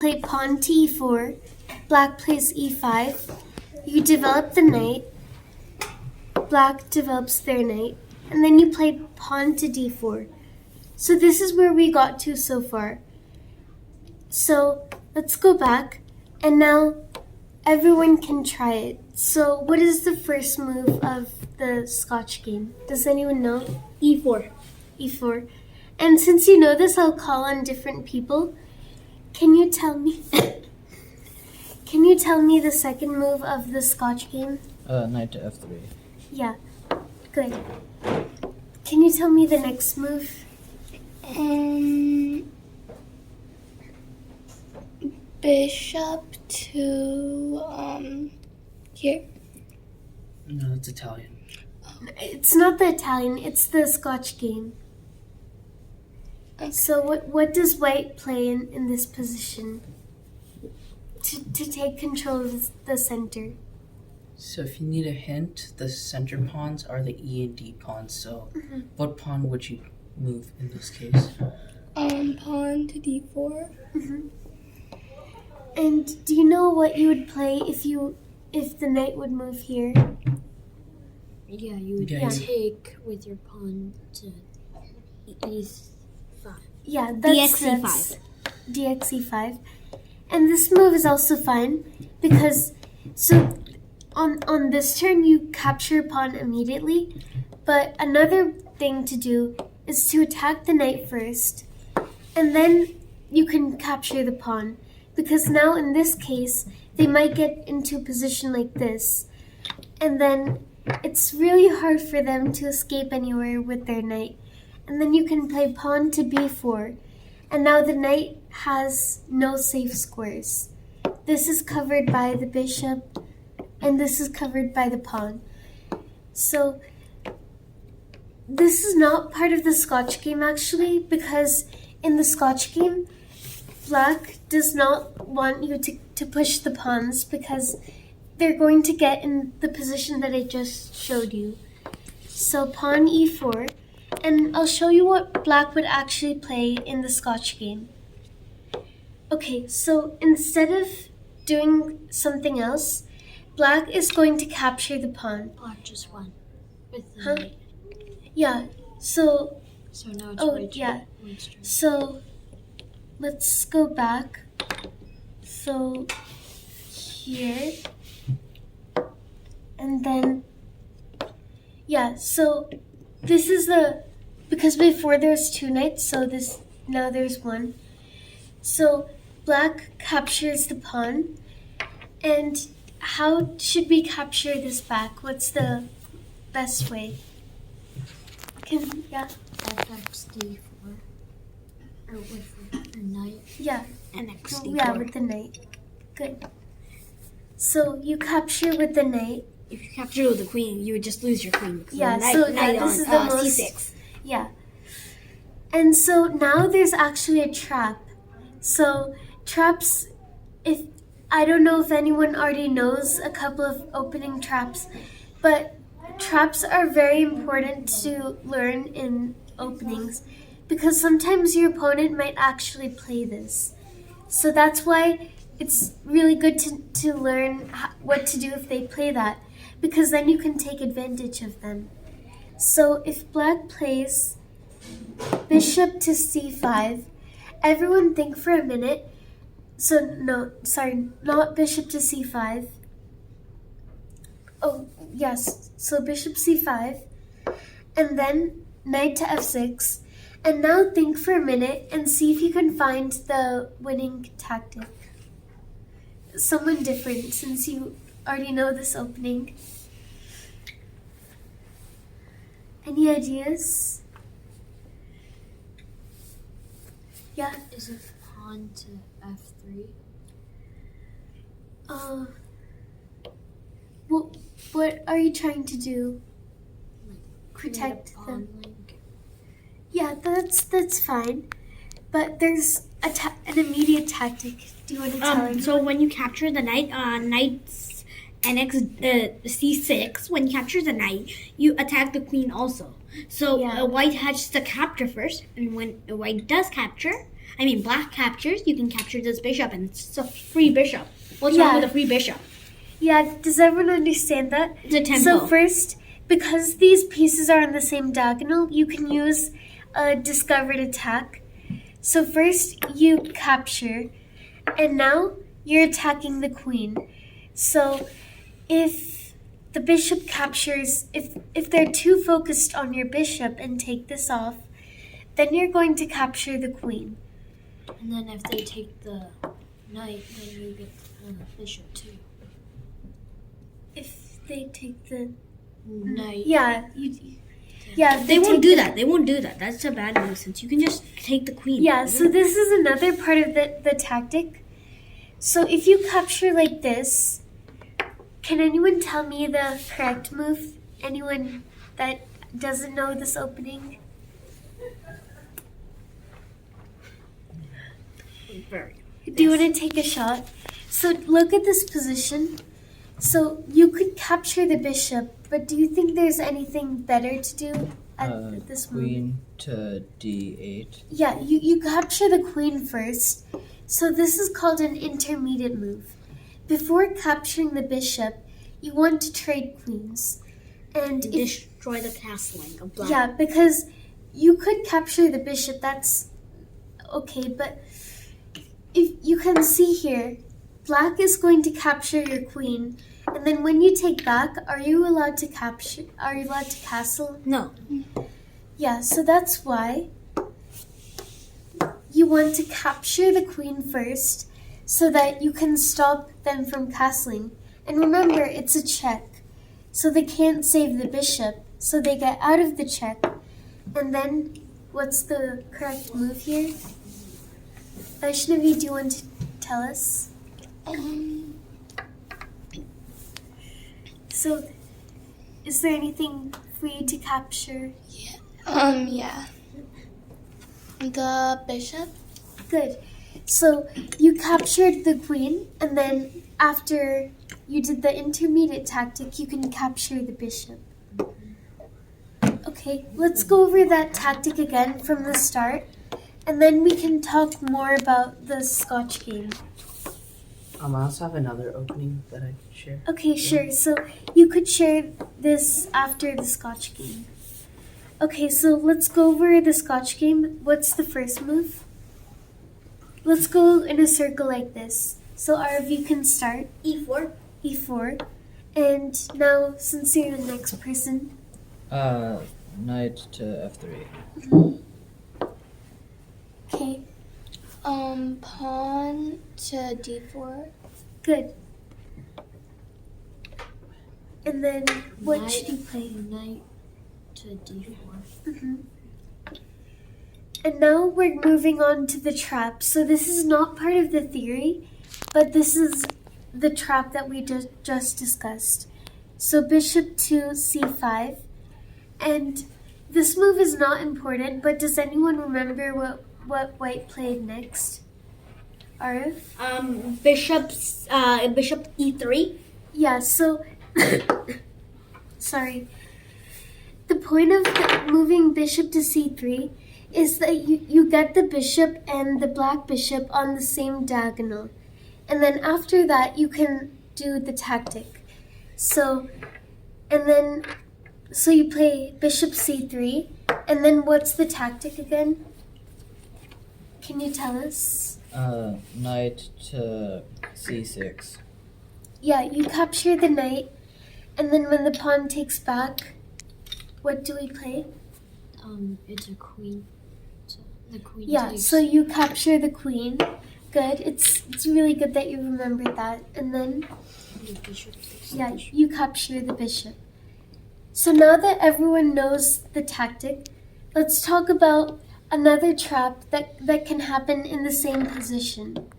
play pawn to e4, black plays e5, you develop the knight, black develops their knight, and then you play pawn to d4. So this is where we got to so far. So let's go back, and now everyone can try it. So what is the first move of the Scotch game? Does anyone know? E4. E4. And since you know this, I'll call on different people. Can you tell me the second move of the Scotch game? Knight to f3. Yeah. Good. Can you tell me the next move? Bishop to here. No, that's Italian. It's not the Italian, it's the Scotch game. Okay. So what does white play in this position to take control of the center? So if you need a hint, the center pawns are the E and D pawns. So what pawn would you move in this case? Pawn to d4. And do you know what you would play if the knight would move here? Yeah, you would Yeah. take with your pawn to e5. Yeah, that's DXE5. DXE5. And this move is also fine because on this turn you capture pawn immediately, but another thing to do is to attack the knight first, and then you can capture the pawn, because now in this case they might get into a position like this, and then it's really hard for them to escape anywhere with their knight. And then you can play pawn to b4, and now the knight has no safe squares. This is covered by the bishop, and this is covered by the pawn. So this is not part of the Scotch game actually, because in the Scotch game, black does not want you to push the pawns because they're going to get in the position that I just showed you. So pawn e4, and I'll show you what black would actually play in the Scotch game. Okay, so instead of doing something else, black is going to capture the pawn. Black just won with the Huh? knight. Yeah, so, So now it's oh white turn. yeah, White's turn. so let's go back. So here, and then, yeah, so this is because before there's two knights, so now there's one. So black captures the pawn, and how should we capture this back? What's the best way? Yeah, FX d4. Or with the knight. yeah, And next yeah, with the knight. Good. So you capture with the knight. If you capture with the queen, you would just lose your queen. Because Yeah, the so knight this on is the most- c6. Yeah. And so now there's actually a trap. So traps, I don't know if anyone already knows a couple of opening traps, but traps are very important to learn in openings because sometimes your opponent might actually play this. So that's why it's really good to learn what to do if they play that, because then you can take advantage of them. So if black plays bishop to c5, everyone think for a minute. So no, sorry, not bishop to c5. Oh, yes, so bishop c5, and then knight to f6. And now think for a minute and see if you can find the winning tactic. Someone different, since you already know this opening. Any ideas? Yeah. Is it pawn to f3? What are you trying to do? Protect Create a them. pawn link. Yeah, that's fine. But there's an immediate tactic. Do you want to tell me? So when you capture the knight, knight's nx c6. When you capture the knight, you attack the queen also. So Yeah. white has to capture first, and when white does capture, black captures, you can capture this bishop, and it's a free bishop. What's Yeah. wrong with a free bishop? Yeah, does everyone understand that? It's a tempo. So first, because these pieces are on the same diagonal, you can use a discovered attack. So first you capture, and now you're attacking the queen. So if the bishop captures, if they're too focused on your bishop and take this off, then you're going to capture the queen. And then if they take the knight, then you get the bishop too. If they take the Knight. yeah, if They won't take do the- that. They won't do that. That's a bad move since you can just take the queen. Yeah, so this is another part of the tactic. So if you capture like this, can anyone tell me the correct move? Anyone that doesn't know this opening? Very. Do you want to take a shot? So look at this position. So you could capture the bishop, but do you think there's anything better to do at this moment? Queen to d8. Yeah, you capture the queen first. So this is called an intermediate move. Before capturing the bishop, you want to trade queens. And if, Destroy the castling of black. yeah, because you could capture the bishop, that's okay, but if you can see here, black is going to capture your queen, and then when you take back, are you allowed to castle? No. Yeah, so that's why you want to capture the queen first so that you can stop them from castling. And remember, it's a check, so they can't save the bishop, so they get out of the check. And then, what's the correct move here? Vaishnavi, do you want to tell us? So, is there anything for you to capture? Yeah. The bishop. Good. So you captured the queen, and then after you did the intermediate tactic, you can capture the bishop. Okay, let's go over that tactic again from the start, and then we can talk more about the Scotch game. I also have another opening that I could share. Okay, sure. So you could share this after the Scotch game. Okay, so let's go over the Scotch game. What's the first move? Let's go in a circle like this. So Arv, you can start. E4. E4. And now, since you're the next person, Knight to f3. okay, Pawn to d4. good. And then, what Knight- should you play? Knight to d4. hmm And now we're moving on to the trap. So this is not part of the theory, but this is the trap that we just discussed. So bishop to c5. And this move is not important, but does anyone remember what white played next? Arif? Bishop E3. Yeah, so sorry. The point of moving bishop to c3 is that you get the bishop and the black bishop on the same diagonal. And then after that, you can do the tactic. So you play bishop c3, and then what's the tactic again? Can you tell us? Knight to c6. Yeah, you capture the knight, and then when the pawn takes back, what do we play? It's a queen. So the queen Yeah, takes. so you capture the queen. Good. It's really good that you remembered that. And then The bishop takes the yeah, bishop. you capture the bishop. So now that everyone knows the tactic, let's talk about another trap that can happen in the same position.